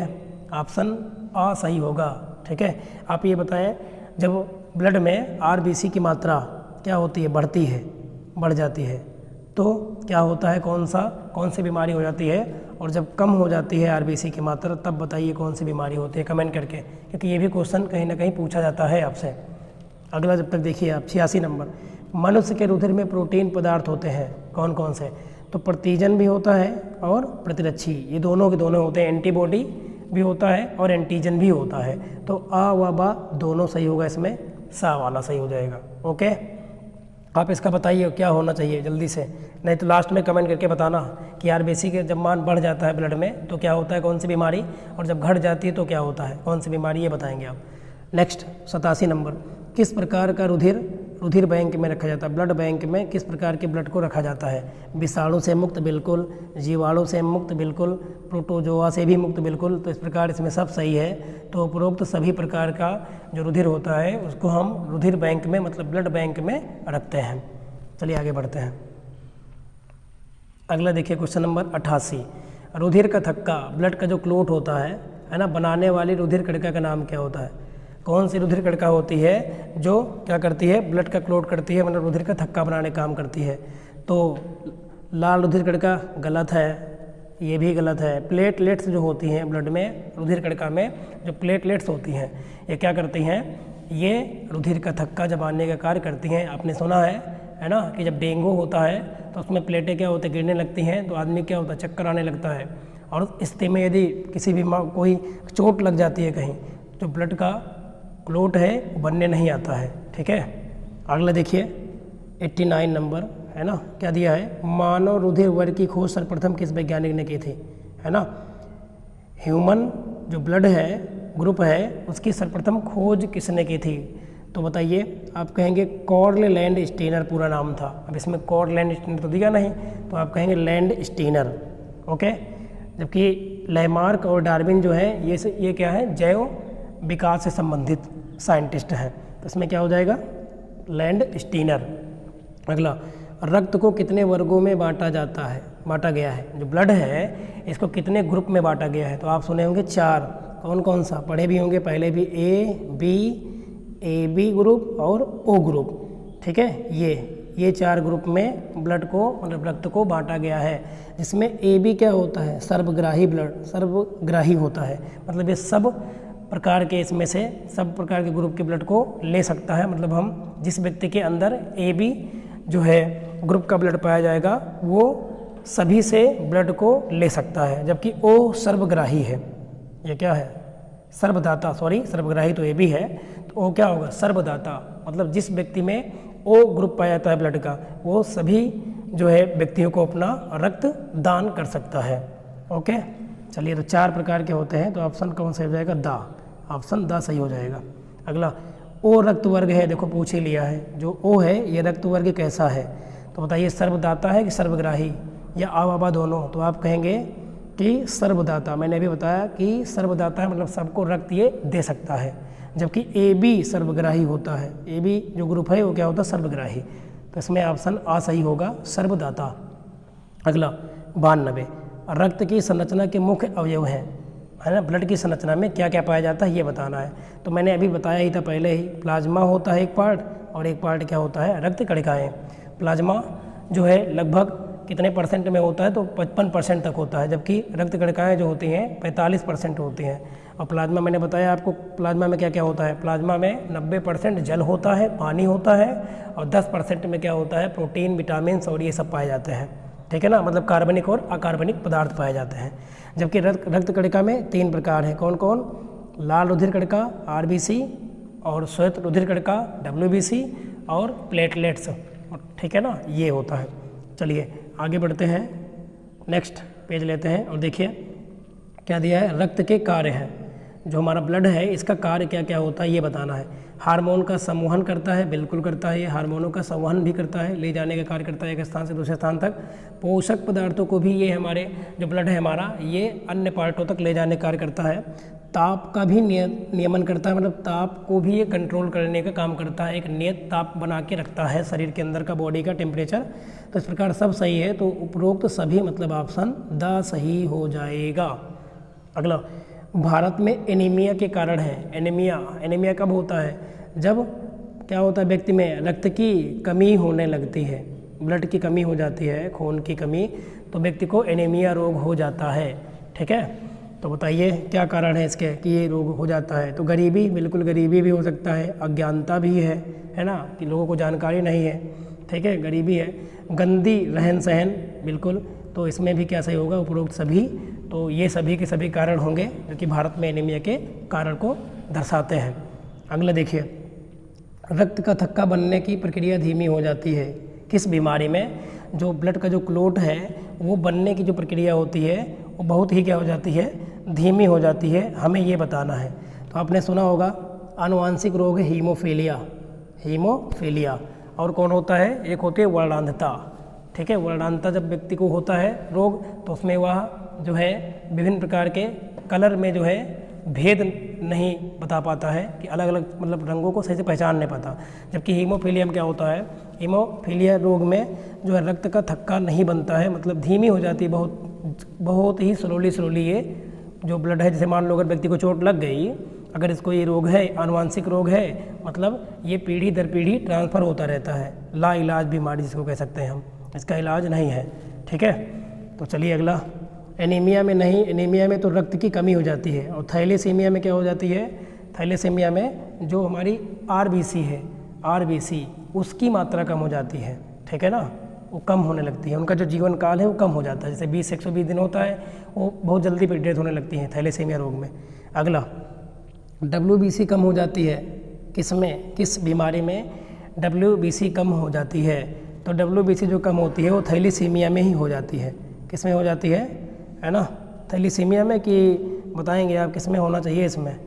ऑप्शन A सही होगा, ठीक है। आप ये बताएं, जब ब्लड में RBC की मात्रा क्या होती है? बढ़ती है, बढ़ जाती है, तो क्या होता है? कौन सी बीमारी हो जाती है? और जब कम हो जाती है RBC की मात्रा, तब बताइए कौन सी बीमारी होती है? कमेंट करके, क्योंकि ये भी क्वेश्चन कहीं ना कहीं पूछा जाता है आपसे। अगला जब तक देखिए आप 86 नंबर। मनुष्य के रुधिर में प्रोटीन पदार्थ होते हैं, कौन कौन से? तो प्रतिजन भी होता है और प्रतिरक्षी, ये दोनों के दोनों होते हैं। एंटीबॉडी भी होता है और एंटीजन भी होता है। तो A व B दोनों सही होगा, इसमें सा वाला सही हो जाएगा। ओके, आप इसका बताइए क्या होना चाहिए जल्दी से, नहीं तो लास्ट में कमेंट करके बताना कि RBC के जब मान बढ़ जाता है ब्लड में तो क्या होता है? कौन सी बीमारी? और जब घट जाती है तो क्या होता है? कौन सी बीमारी? ये बताएंगे आप। Next 87 number. किस प्रकार का रुधिर बैंक में रखा जाता है? ब्लड बैंक में किस प्रकार के ब्लड को रखा जाता है? विषाणु से मुक्त बिल्कुल, जीवाणु से मुक्त बिल्कुल, प्रोटोजोआ से भी मुक्त बिल्कुल। तो इस प्रकार इसमें सब सही है। तो उपरोक्त सभी प्रकार का जो रुधिर होता है उसको हम रुधिर बैंक में मतलब ब्लड बैंक में रखते हैं। चलिए आगे बढ़ते हैं। अगला देखिए क्वेश्चन नंबर 88। रुधिर का थक्का, ब्लड का जो क्लोट होता है ना, बनाने वाली रुधिर कणिका का नाम क्या होता है? कौन सी रुधिर कणिका होती है जो क्या करती है? ब्लड का क्लोट करती है, मतलब रुधिर का थक्का बनाने काम करती है। तो लाल रुधिर कणिका गलत है, ये भी गलत है। प्लेटलेट्स जो होती हैं ब्लड में, रुधिर कणिका में जो प्लेटलेट्स होती हैं, ये क्या करती हैं? ये रुधिर का थक्का जमाने का कार्य करती हैं। आपने सुना है ना, कि जब डेंगू होता है तो उसमें प्लेटें क्या होती है? गिरने लगती हैं, तो आदमी क्या होता है? चक्कर आने लगता है। और उस स्थिति में यदि किसी भी कोई चोट लग जाती है कहीं, तो ब्लड का क्लोट है वो बनने नहीं आता है, ठीक है। अगला देखिए 89 नंबर, है ना, क्या दिया है? मानव रुधिर वर्ग की खोज सर्वप्रथम किस वैज्ञानिक ने की थी? है ना, ह्यूमन जो ब्लड है ग्रुप है उसकी सर्वप्रथम खोज किसने की थी? तो बताइए, आप कहेंगे कॉर्ल लैंड स्टीनर पूरा नाम था। अब इसमें कॉर्ल लैंड स्टीनर तो दिया नहीं, तो आप कहेंगे लैंड स्टीनर, ओके। जबकि लैमार्क और डार्विन जो है ये क्या है? जैव विकास से संबंधित साइंटिस्ट हैं। तो इसमें क्या हो जाएगा? Land Steiner. अगला, रक्त को कितने वर्गों में बांटा गया है? जो ब्लड है इसको कितने ग्रुप में बांटा गया है? तो आप सुने होंगे 4। कौन कौन सा? पढ़े भी होंगे पहले भी, ए बी ग्रुप और ओ ग्रुप, ठीक है। ये 4 ग्रुप में ब्लड को मतलब रक्त को बांटा गया है, जिसमें ए बी क्या होता है? सर्वग्राही ब्लड, सर्वग्राही होता है, मतलब ये सब प्रकार के इसमें से सब प्रकार के ग्रुप के ब्लड को ले सकता है। मतलब हम जिस व्यक्ति के अंदर ए बी जो है ग्रुप का ब्लड पाया जाएगा वो सभी से ब्लड को ले सकता है, जबकि ओ सर्वग्राही है। ये क्या है? सर्वदाता, सॉरी सर्वग्राही तो ये भी है, तो ओ क्या होगा? सर्वदाता, मतलब जिस व्यक्ति में ओ ग्रुप पाया जाता है ब्लड का, वो सभी जो है व्यक्तियों को अपना रक्त दान कर सकता है। ओके, चलिए, तो 4 प्रकार के होते हैं, तो ऑप्शन कौन सा हो जाएगा? दा, ऑप्शन दा सही हो जाएगा। अगला, ओ रक्त वर्ग है, देखो पूछ ही लिया है, जो ओ है ये रक्त वर्ग कैसा है? तो बताइए सर्वदाता है कि सर्वग्राही या आ बाबा दोनों? तो आप कहेंगे कि सर्वदाता। मैंने अभी बताया कि सर्वदाता है, मतलब सबको रक्त ये दे सकता है, जबकि ए बी सर्वग्राही होता है। ए बी जो ग्रुप है वो क्या होता है? सर्वग्राही। तो इसमें ऑप्शन आ सही होगा, सर्वदाता। अगला 92, रक्त की संरचना के मुख्य अवयव हैं, है ना? ब्लड की संरचना में क्या क्या पाया जाता है ये बताना है। तो मैंने अभी बताया ही था पहले ही, प्लाज्मा होता है एक पार्ट, और एक पार्ट क्या होता है? रक्त कणिकाएँ। प्लाज्मा जो है लगभग कितने परसेंट में होता है? तो 55% तक होता है, जबकि रक्त कणिकाएँ जो होती हैं 45% होती हैं। और प्लाज्मा मैंने बताया आपको, प्लाज्मा में क्या क्या होता है? प्लाज्मा में 90% जल होता है, पानी होता है, और 10% में क्या होता है? प्रोटीन, विटामिन और ये सब पाए जाते हैं, ठीक है ना? मतलब कार्बनिक और अकार्बनिक पदार्थ पाए जाते हैं। जबकि रक्त कणिका में 3 प्रकार हैं, कौन कौन? लाल रुधिर कणिका RBC, और श्वेत रुधिर कणिका WBC, और प्लेटलेट्स, ठीक है ना? ये होता है। चलिए आगे बढ़ते हैं, नेक्स्ट पेज लेते हैं और देखिए क्या दिया है? रक्त के कार्य हैं, जो हमारा ब्लड है इसका कार्य क्या क्या होता है ये बताना है। हार्मोन का संवहन करता है, बिल्कुल करता है, ये हार्मोनों का संवहन भी करता है, ले जाने का कार्य करता है एक स्थान से दूसरे स्थान तक। पोषक पदार्थों को भी ये हमारे जो ब्लड है हमारा ये अन्य पार्टों तक ले जाने का कार्य करता है। ताप का भी नियमन करता है, मतलब ताप को भी ये कंट्रोल करने का काम करता है, एक नियत ताप बना के रखता है शरीर के अंदर का, बॉडी का टेम्परेचर। तो इस प्रकार सब सही है, तो उपरोक्त सभी मतलब ऑप्शन द सही हो जाएगा। अगला, भारत में एनीमिया के कारण है। एनीमिया कब होता है? जब क्या होता है? व्यक्ति में रक्त की कमी होने लगती है, ब्लड की कमी हो जाती है, खून की कमी, तो व्यक्ति को एनीमिया रोग हो जाता है, ठीक है? तो बताइए क्या कारण है इसके कि ये रोग हो जाता है? तो गरीबी, बिल्कुल गरीबी भी हो सकता है, अज्ञानता भी है ना, कि लोगों को जानकारी नहीं है, ठीक है, गरीबी है, गंदी रहन सहन, बिल्कुल, तो इसमें भी क्या सही होगा? उपरोक्त सभी। तो ये सभी के सभी कारण होंगे जो कि भारत में एनीमिया के कारण को दर्शाते हैं। अगला देखिए, रक्त का थक्का बनने की प्रक्रिया धीमी हो जाती है किस बीमारी में? जो ब्लड का जो क्लोट है वो बनने की जो प्रक्रिया होती है वो बहुत ही क्या हो जाती है? धीमी हो जाती है, हमें ये बताना है। तो आपने सुना होगा आनुवांशिक रोग है हीमोफीलिया, और कौन होता है? एक होती है वर्णांधता, ठीक है? वर्णांधता जब व्यक्ति को होता है रोग, तो उसमें वह जो है विभिन्न प्रकार के कलर में जो है भेद नहीं बता पाता है, कि अलग अलग मतलब रंगों को सही से पहचान नहीं पाता। जबकि हीमोफीलिया में क्या होता है? हीमोफीलिया रोग में जो है रक्त का थक्का नहीं बनता है, मतलब धीमी हो जाती है, बहुत ही स्लोली ये जो ब्लड है। जैसे मान लो अगर व्यक्ति को चोट लग गई, अगर इसको ये रोग है, आनुवांशिक रोग है, मतलब ये पीढ़ी दर पीढ़ी ट्रांसफ़र होता रहता है, ला इलाज बीमारी जिसको कह सकते हैं हम, इसका इलाज नहीं है, ठीक है? तो चलिए अगला, एनीमिया में नहीं, एनीमिया में तो रक्त की कमी हो जाती है। और थैलेसीमिया में क्या हो जाती है? थैलेसीमिया में जो हमारी RBC है, RBC उसकी मात्रा कम हो जाती है, ठीक है ना, वो कम होने लगती है, उनका जो जीवन काल है वो कम हो जाता है। जैसे 20-120 दिन होता है, वो बहुत जल्दी पे डेथ होने लगती है थैलेसीमिया रोग में। अगला, WBC कम हो जाती है किसमें? किस बीमारी में WBC कम हो जाती है? तो WBC जो कम होती है वो थैलेसीमिया में ही हो जाती है। किस में हो जाती है ना? थैलेसीमिया में, कि बताएंगे आप किस में होना चाहिए? इसमें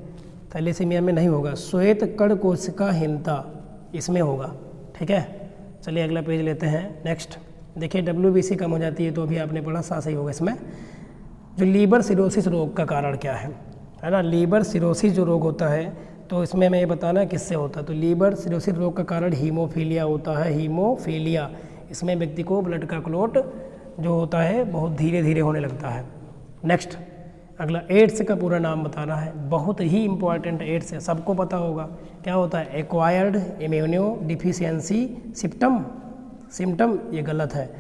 थैलेसीमिया में नहीं होगा, श्वेत कण कोशिकाहीनता इसमें होगा, ठीक है? चलिए अगला पेज लेते हैं, नेक्स्ट देखिए, WBC कम हो जाती है तो अभी आपने पढ़ा, सा सही होगा इसमें। जो लीवर सिरोसिस रोग का कारण क्या है ना? लीवर सिरोसिस जो रोग होता है, तो इसमें मैं ये बताना किससे होता है? तो लीवर सिरोसिस रोग का कारण हीमोफीलिया होता है, हीमोफीलिया। इसमें व्यक्ति को ब्लड का क्लोट जो होता है बहुत धीरे धीरे होने लगता है। नेक्स्ट अगला, एड्स का पूरा नाम बताना है, बहुत ही इंपॉर्टेंट एड्स है, सबको पता होगा क्या होता है? एक्वायर्ड इम्यूनो डिफिशियंसी सिम्टम, ये गलत है।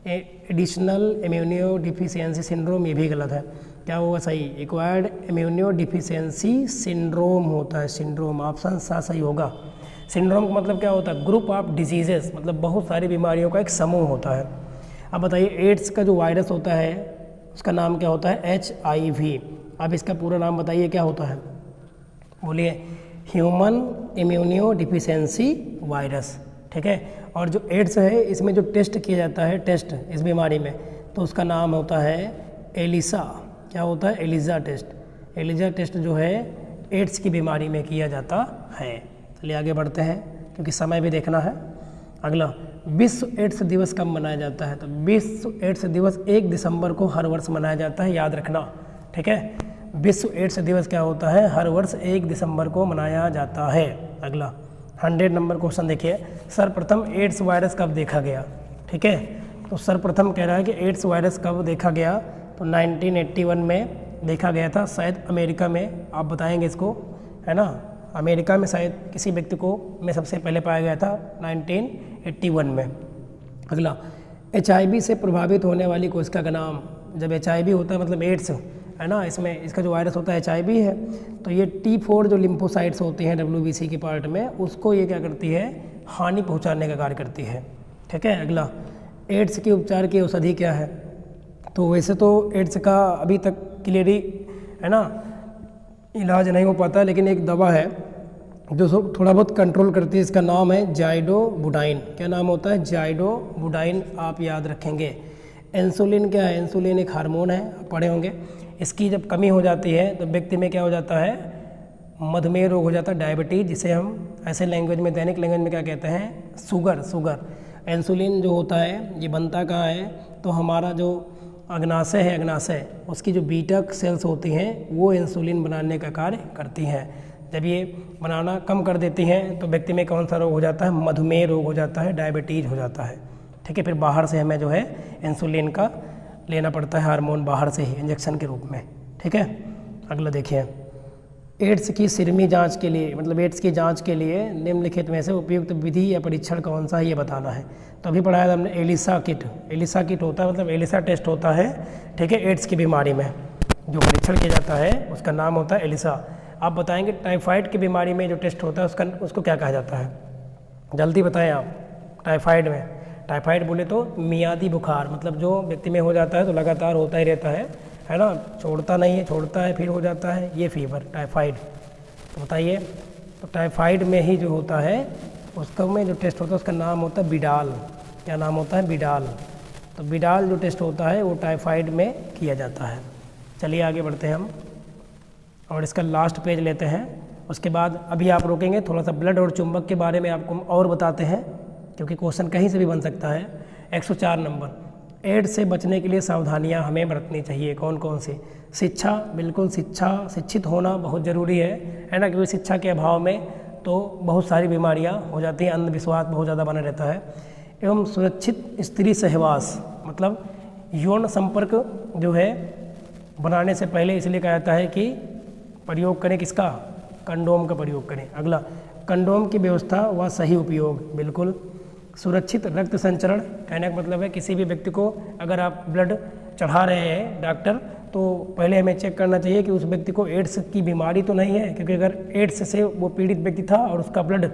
एडिशनल इम्यूनो डिफिशियंसी सिंड्रोम, ये भी गलत है। क्या होगा सही? एक्वायर्ड इम्यूनो डिफिशियंसी सिंड्रोम होता है, सिंड्रोम, ऑप्शन सा सही होगा। सिंड्रोम का मतलब क्या होता है? ग्रुप ऑफ डिजीजेस, मतलब बहुत सारी बीमारियों का एक समूह होता है। अब बताइए एड्स का जो वायरस होता है उसका नाम क्या होता है? HIV। अब इसका पूरा नाम बताइए क्या होता है? बोलिए। ह्यूमन इम्यूनो डिफिशियंसी वायरस, ठीक है। और जो एड्स है इसमें जो टेस्ट किया जाता है, टेस्ट इस बीमारी में, तो उसका नाम होता है एलिसा। क्या होता है? Elisa test. एलिसा टेस्ट जो है एड्स की बीमारी में किया जाता है। चलिए आगे बढ़ते हैं क्योंकि समय भी देखना है। अगला, विश्व एड्स दिवस कब मनाया जाता है? तो विश्व एड्स दिवस 1 दिसंबर को हर वर्ष मनाया जाता है, याद रखना, ठीक है। विश्व एड्स दिवस क्या होता है? हर वर्ष 1 दिसंबर को मनाया जाता है। अगला 100 नंबर क्वेश्चन देखिए, सर्वप्रथम एड्स वायरस कब देखा गया? ठीक है, तो सर्वप्रथम कह रहा है कि एड्स वायरस कब देखा गया? तो 1981 में देखा गया था, शायद अमेरिका में। आप बताएंगे इसको, है ना, अमेरिका में शायद किसी व्यक्ति को में सबसे पहले पाया गया था 1981 में। अगला, HIV से प्रभावित होने वाली कोशिका का नाम। जब HIV होता है मतलब एड्स, है ना, इसमें इसका जो वायरस होता है HIV है, तो ये T4 जो लिम्फोसाइट्स होती हैं WBC के पार्ट में, उसको ये क्या करती है? हानि पहुंचाने का कार्य करती है, ठीक है। अगला, एड्स के उपचार की औषधि क्या है? तो वैसे तो एड्स का अभी तक क्लियरली, है ना, इलाज नहीं हो पाता, लेकिन एक दवा है जो थोड़ा बहुत कंट्रोल करती है, इसका नाम है जाइडोबुटाइन। क्या नाम होता है? जाइडोबुटाइन, आप याद रखेंगे। इंसुलिन क्या है? इंसुलिन एक हार्मोन है, आप पढ़े होंगे। इसकी जब कमी हो जाती है तो व्यक्ति में क्या हो जाता है? मधुमेह रोग हो जाता है, डायबिटीज, जिसे हम ऐसे लैंग्वेज में, दैनिक लैंग्वेज में क्या कहते हैं? शुगर। इंसुलिन जो होता है ये बनता कहाँ है? तो हमारा जो अग्नाशय है, अग्नाशय, उसकी जो बीटा सेल्स होती हैं वो इंसुलिन बनाने का कार्य करती हैं। जब ये बनाना कम कर देती हैं तो व्यक्ति में कौन सा रोग हो जाता है? मधुमेह रोग हो जाता है, डायबिटीज हो जाता है, ठीक है। फिर बाहर से हमें जो है इंसुलिन का लेना पड़ता है, हार्मोन बाहर से ही इंजेक्शन के रूप में, ठीक है। अगला देखिए, एड्स की सिरमी जांच के लिए, मतलब एड्स की जांच के लिए निम्नलिखित में से उपयुक्त विधि या परीक्षण कौन सा है ये बताना है। तो अभी पढ़ाया था हमने एलिसा किट। एलिसा किट होता है मतलब एलिसा टेस्ट होता है, ठीक है। एड्स की बीमारी में जो परीक्षण किया जाता है उसका नाम होता है एलिसा। आप बताएंगे टाइफाइड की बीमारी में जो टेस्ट होता है उसको क्या कहा जाता है? जल्दी बताएं आप। टाइफाइड में, टाइफाइड बोले तो मियादी बुखार, मतलब जो व्यक्ति में हो जाता है तो लगातार होता ही रहता है ना, छोड़ता नहीं है, छोड़ता है फिर हो जाता है, ये फीवर टाइफाइड। तो बताइए, तो टाइफाइड में ही जो होता है उसका में जो टेस्ट होता है उसका नाम होता है बिडाल। क्या नाम होता है? बिडाल। तो बिडाल जो टेस्ट होता है वो टाइफाइड में किया जाता है। चलिए आगे बढ़ते हैं हम और इसका लास्ट पेज लेते हैं। उसके बाद अभी आप रोकेंगे, थोड़ा सा ब्लड और चुंबक के बारे में आपको और बताते हैं क्योंकि क्वेश्चन कहीं से भी बन सकता है। 104 नंबर, एड्स से बचने के लिए सावधानियां हमें बरतनी चाहिए, कौन कौन सी? शिक्षा, बिल्कुल शिक्षित होना बहुत ज़रूरी है ना, क्योंकि शिक्षा के अभाव में तो बहुत सारी बीमारियां हो जाती हैं, अंधविश्वास बहुत ज़्यादा बना रहता है। एवं सुरक्षित स्त्री सहवास, मतलब यौन संपर्क जो है बनाने से पहले इसलिए कहा जाता है कि प्रयोग करें किसका? कंडोम का प्रयोग करें। अगला, कंडोम की व्यवस्था व सही उपयोग, बिल्कुल। सुरक्षित रक्त संचरण, कहने का मतलब है किसी भी व्यक्ति को अगर आप ब्लड चढ़ा रहे हैं डॉक्टर, तो पहले हमें चेक करना चाहिए कि उस व्यक्ति को एड्स की बीमारी तो नहीं है, क्योंकि अगर एड्स से वो पीड़ित व्यक्ति था और उसका ब्लड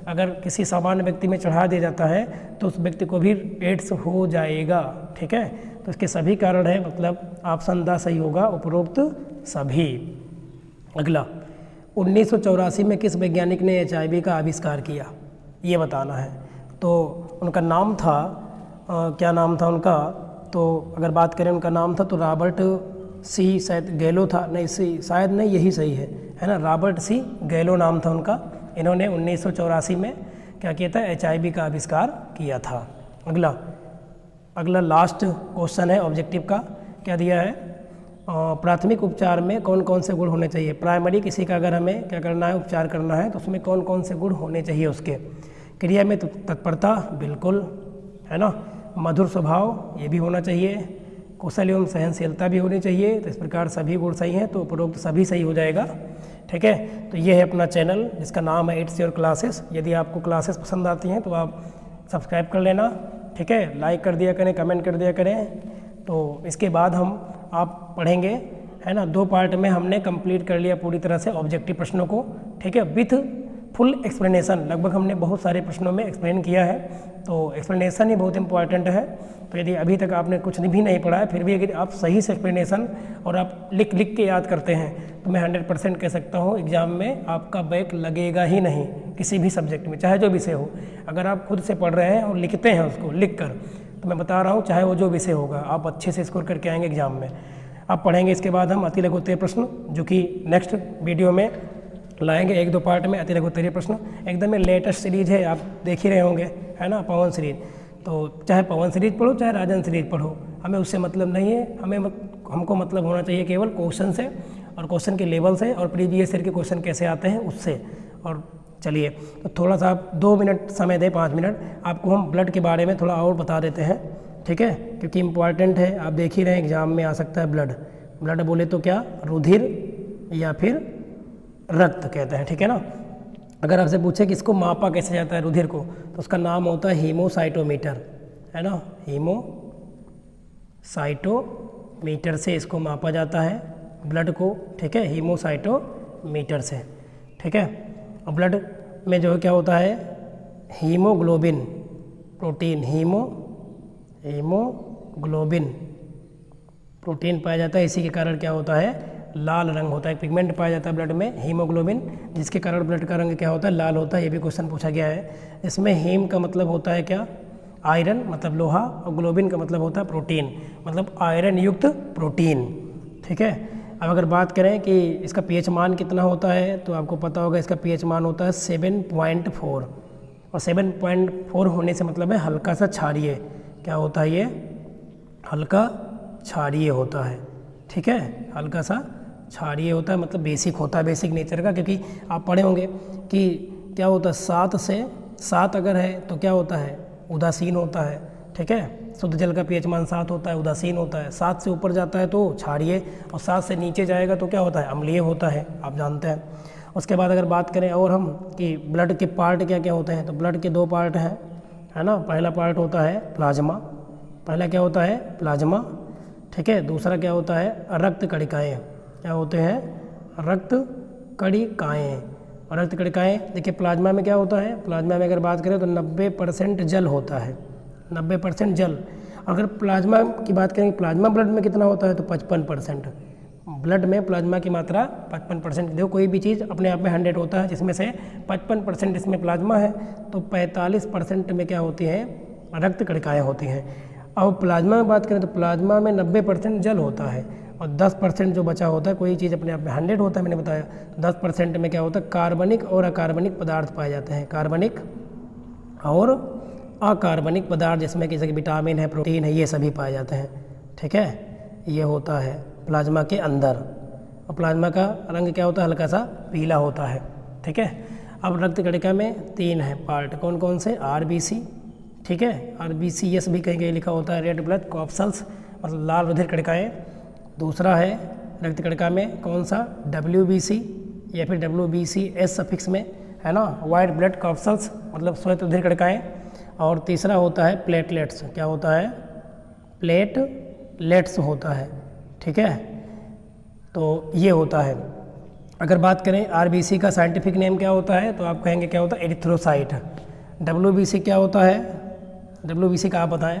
अगर किसी सामान्य व्यक्ति में चढ़ा दिया जाता है तो उस व्यक्ति को भी एड्स हो जाएगा, ठीक है। तो इसके सभी कारण है, मतलब ऑप्शन द सही होगा, उपरोक्त सभी। अगला, 1984 में किस वैज्ञानिक ने HIV का आविष्कार किया, ये बताना है। तो उनका नाम था क्या नाम था उनका? तो अगर बात करें उनका नाम था तो रॉबर्ट सी शायद गैलो था, नहीं सी शायद नहीं, यही सही है ना, रॉबर्ट सी गैलो नाम था उनका। इन्होंने 1984 में क्या किया था? HIV का आविष्कार किया था। अगला लास्ट क्वेश्चन है ऑब्जेक्टिव का, क्या दिया है? प्राथमिक उपचार में कौन कौन से गुण होने चाहिए? प्राइमरी किसी का अगर हमें क्या करना है, उपचार करना है, तो उसमें कौन कौन से गुण होने चाहिए उसके? क्रिया में तत्परता, बिल्कुल, है ना। मधुर स्वभाव, ये भी होना चाहिए। कौशल एवं सहनशीलता भी होनी चाहिए। तो इस प्रकार सभी गुण सही हैं, तो उपरोक्त सभी सही हो जाएगा, ठीक है। तो ये है अपना चैनल जिसका नाम है इट्स योर क्लासेस। यदि आपको क्लासेस पसंद आती हैं तो आप सब्सक्राइब कर लेना, ठीक है, लाइक कर दिया करें, कमेंट कर दिया करें। तो इसके बाद आप पढ़ेंगे, है ना। 2 पार्ट में हमने कंप्लीट कर लिया पूरी तरह से ऑब्जेक्टिव प्रश्नों को, ठीक है, विथ फुल एक्सप्लेनेशन लगभग हमने बहुत सारे प्रश्नों में एक्सप्लेन किया है, तो एक्सप्लेनेशन ही बहुत इंपॉर्टेंट है। तो यदि अभी तक आपने कुछ भी नहीं पढ़ा है, फिर भी अगर आप सही से एक्सप्लेनेशन और आप लिख लिख के याद करते हैं, तो मैं 100% कह सकता हूँ एग्ज़ाम में आपका बैक लगेगा ही नहीं, किसी भी सब्जेक्ट में, चाहे जो विषय हो। अगर आप खुद से पढ़ रहे हैं और लिखते हैं उसको लिख कर, तो मैं बता रहा हूँ चाहे वो जो विषय होगा, आप अच्छे से स्कोर करके आएंगे एग्जाम में। आप पढ़ेंगे इसके बाद हम अति लघु उत्तरीय प्रश्न, जो कि नेक्स्ट वीडियो में लाएंगे, 1-2 पार्ट में अति लघु उत्तरीय प्रश्न। एकदम लेटेस्ट सीरीज है, आप देख ही रहे होंगे, है ना, पवन सीरीज। तो चाहे पवन सीरीज पढ़ो चाहे राजन सीरीज पढ़ो, हमें उससे मतलब नहीं है, हमको मतलब होना चाहिए केवल क्वेश्चन से और क्वेश्चन के लेवल से और प्रीवियस ईयर के क्वेश्चन कैसे आते हैं उससे। और चलिए, तो थोड़ा सा आप 2 मिनट समय दें, 5 मिनट, आपको हम ब्लड के बारे में थोड़ा और बता देते हैं, ठीक है, क्योंकि इम्पॉर्टेंट है। आप देख ही रहे हैं एग्जाम में आ सकता है ब्लड। ब्लड बोले तो क्या, रुधिर या फिर रक्त कहते हैं, ठीक है ना। अगर आपसे पूछे कि इसको मापा कैसे जाता है रुधिर को, तो उसका नाम होता है हीमोसाइटोमीटर, है ना, हीमोसाइटोमीटर से इसको मापा जाता है ब्लड को, ठीक है, हीमोसाइटोमीटर से, ठीक है। और ब्लड में जो है क्या होता है, हीमोग्लोबिन प्रोटीन, हीमोग्लोबिन प्रोटीन पाया जाता है। इसी के कारण क्या होता है, लाल रंग होता है, पिगमेंट पाया जाता है ब्लड में हीमोग्लोबिन, जिसके कारण ब्लड का रंग क्या होता है, लाल होता है। ये भी क्वेश्चन पूछा गया है। इसमें हीम का मतलब होता है क्या, आयरन, मतलब लोहा, और ग्लोबिन का मतलब होता है प्रोटीन, मतलब आयरन युक्त प्रोटीन, ठीक है। अब अगर बात करें कि इसका पीएच मान कितना होता है, तो आपको पता होगा इसका पीएच मान होता है 7.4, और 7.4 होने से मतलब है हल्का सा क्षारीय। क्या होता है ये, हल्का क्षारीय होता है, ठीक है, हल्का सा क्षारीय होता है, मतलब बेसिक होता है, बेसिक नेचर का। क्योंकि आप पढ़े होंगे कि क्या होता है, 7 से 7 अगर है तो क्या होता है, उदासीन होता है, ठीक है। शुद्ध जल का पीएच मान 7 होता है, उदासीन होता है। 7 से ऊपर जाता है तो क्षारीय, और 7 से नीचे जाएगा तो क्या होता है, अम्लीय होता है, आप जानते हैं। उसके बाद अगर बात करें और हम कि ब्लड के पार्ट क्या क्या होते हैं, तो ब्लड के 2 पार्ट हैं, है ना। पहला पार्ट होता है प्लाज्मा, पहला क्या होता है, प्लाज्मा, ठीक है। दूसरा क्या होता है, रक्त कणिकाएँ, क्या होते हैं, रक्त कणिकाएँ। और रक्त कणिकाएँ देखिए प्लाज्मा में क्या होता है, प्लाज्मा में अगर बात करें तो 90% जल होता है, 90% जल। अगर प्लाज्मा की बात करें, प्लाज्मा ब्लड में कितना होता है, तो 55%। ब्लड में प्लाज्मा की मात्रा 55%। देखो कोई भी चीज़ अपने आप में 100 होता है, जिसमें से 55% इसमें प्लाज्मा है, तो 45% में क्या होती हैं, रक्त कणिकाएँ होती हैं। अब प्लाज्मा में बात करें तो प्लाज्मा में 90% जल होता है, और 10% जो बचा होता है, कोई चीज़ अपने आप में 100 होता है मैंने बताया, 10% में क्या होता है, कार्बनिक और अकार्बनिक पदार्थ पाए जाते हैं, कार्बनिक और अकार्बनिक पदार्थ, जिसमें कि जैसे विटामिन है, प्रोटीन है, ये सभी पाए जाते हैं, ठीक है। ये होता है प्लाज्मा के अंदर। और प्लाज्मा का रंग क्या होता है, हल्का सा पीला होता है, ठीक है। अब रक्त कणिका में 3 है पार्ट, कौन कौन से, RBC, ठीक है, RBCS भी कहीं कहीं लिखा होता है, रेड ब्लड कॉर्पसल्स, मतलब लाल रुधिर कणिकाएँ। दूसरा है रक्त कणिका में कौन सा, WBC या फिर WBCS सफिक्स में, है ना, वाइट ब्लड कॉर्पसल्स, मतलब श्वेत रुधिर कणिकाएँ। और तीसरा होता है प्लेटलेट्स, क्या होता है, प्लेटलेट्स होता है, ठीक है। तो ये होता है। अगर बात करें RBC का साइंटिफिक नेम क्या होता है, तो आप कहेंगे क्या होता है, एरिथ्रोसाइट। WBC क्या होता है, WBC का आप बताएं।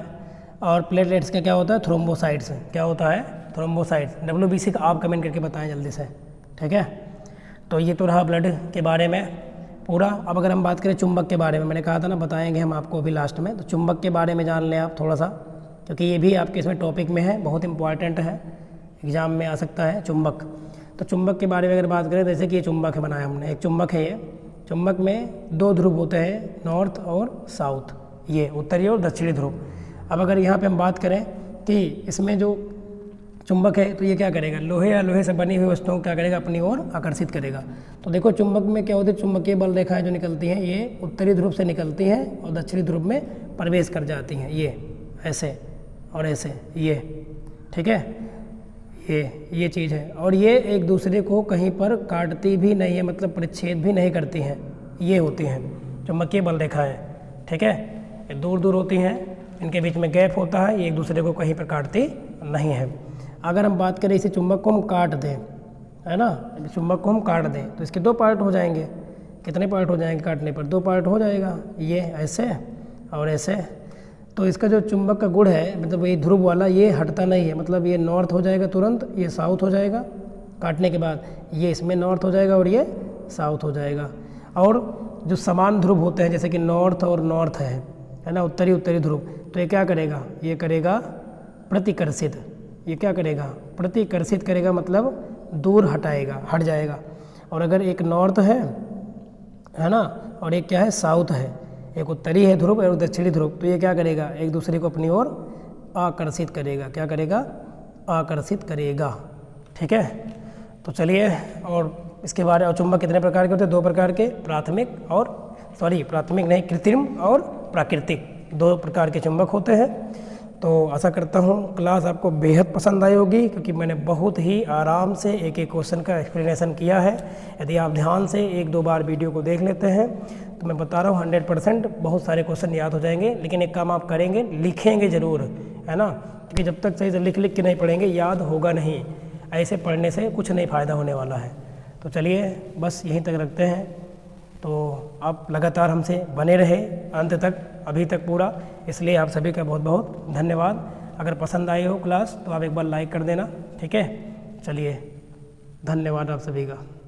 और प्लेटलेट्स का क्या होता है, थ्रोम्बोसाइट्स, क्या होता है, थ्रोम्बोसाइट्स। WBC का आप कमेंट करके बताएं जल्दी से, ठीक है। तो ये तो रहा ब्लड के बारे में पूरा। अब अगर हम बात करें चुंबक के बारे में, मैंने कहा था ना बताएंगे हम आपको अभी लास्ट में, तो चुंबक के बारे में जान लें आप थोड़ा सा, क्योंकि ये भी आपके इसमें टॉपिक में है, बहुत इंपॉर्टेंट है, एग्जाम में आ सकता है चुंबक। तो चुंबक के बारे में अगर बात करें, जैसे कि ये चुंबक है, बनाया हमने, एक चुंबक है ये। चुंबक में 2 ध्रुव होते हैं, नॉर्थ और साउथ, ये उत्तरी और दक्षिणी ध्रुव। अब अगर यहाँ पे हम बात करें कि इसमें जो चुंबक है, तो ये क्या करेगा, लोहे या लोहे से बनी हुई वस्तुओं को क्या करेगा, अपनी ओर आकर्षित करेगा। तो देखो चुंबक में क्या होती है, चुंबकीय बल रेखाएं जो निकलती हैं, ये उत्तरी ध्रुव से निकलती हैं और दक्षिणी ध्रुव में प्रवेश कर जाती हैं, ये ऐसे और ऐसे, ये, ठीक है, ये चीज़ है। और ये एक दूसरे को कहीं पर काटती भी नहीं है, मतलब परिच्छेद भी नहीं करती हैं, ये होती हैं चुंबकीय बल रेखाएं, ठीक है। ये दूर दूर होती हैं, इनके बीच में गैप होता है, ये एक दूसरे को कहीं पर काटती नहीं है। अगर हम बात करें इसे चुंबक को हम काट दें, है ना, चुंबक को हम काट दें, तो इसके 2 पार्ट हो जाएंगे, कितने पार्ट हो जाएंगे काटने पर? 2 पार्ट हो जाएगा, ये ऐसे और ऐसे। तो इसका जो चुंबक का गुण है, मतलब ये ध्रुव वाला, ये हटता नहीं है, मतलब ये नॉर्थ हो जाएगा तुरंत, ये साउथ हो जाएगा काटने के बाद, ये इसमें नॉर्थ हो जाएगा और ये साउथ हो जाएगा। और जो समान ध्रुव होते हैं जैसे कि नॉर्थ और नॉर्थ है ना, उत्तरी उत्तरी ध्रुव, तो ये क्या करेगा? ये करेगा प्रतिकर्षित। ये क्या करेगा? प्रतिकर्षित करेगा, मतलब दूर हटाएगा, हट जाएगा। और अगर एक नॉर्थ है ना, और एक क्या है? साउथ है, एक उत्तरी है ध्रुव और दक्षिणी ध्रुव, तो ये क्या करेगा? एक दूसरे को अपनी ओर आकर्षित करेगा। क्या करेगा? आकर्षित करेगा। ठीक है, तो चलिए, और इसके बारे में चुंबक कितने प्रकार के होते हैं? 2 प्रकार के, प्राथमिक नहीं, कृत्रिम और प्राकृतिक, 2 प्रकार के चुंबक होते हैं। तो आशा करता हूँ क्लास आपको बेहद पसंद आई होगी, क्योंकि मैंने बहुत ही आराम से एक एक क्वेश्चन का एक्सप्लेनेशन किया है। यदि आप ध्यान से 1-2 बार वीडियो को देख लेते हैं तो मैं बता रहा हूँ 100% बहुत सारे क्वेश्चन याद हो जाएंगे। लेकिन एक काम आप करेंगे, लिखेंगे ज़रूर, है ना, क्योंकि जब तक सही से लिख के नहीं पढ़ेंगे याद होगा नहीं। ऐसे पढ़ने से कुछ नहीं फ़ायदा होने वाला है। तो चलिए बस यहीं तक रखते हैं। तो आप लगातार हमसे बने रहे अंत तक, अभी तक पूरा, इसलिए आप सभी का बहुत बहुत धन्यवाद। अगर पसंद आई हो क्लास तो आप एक बार लाइक कर देना। ठीक है, चलिए, धन्यवाद आप सभी का।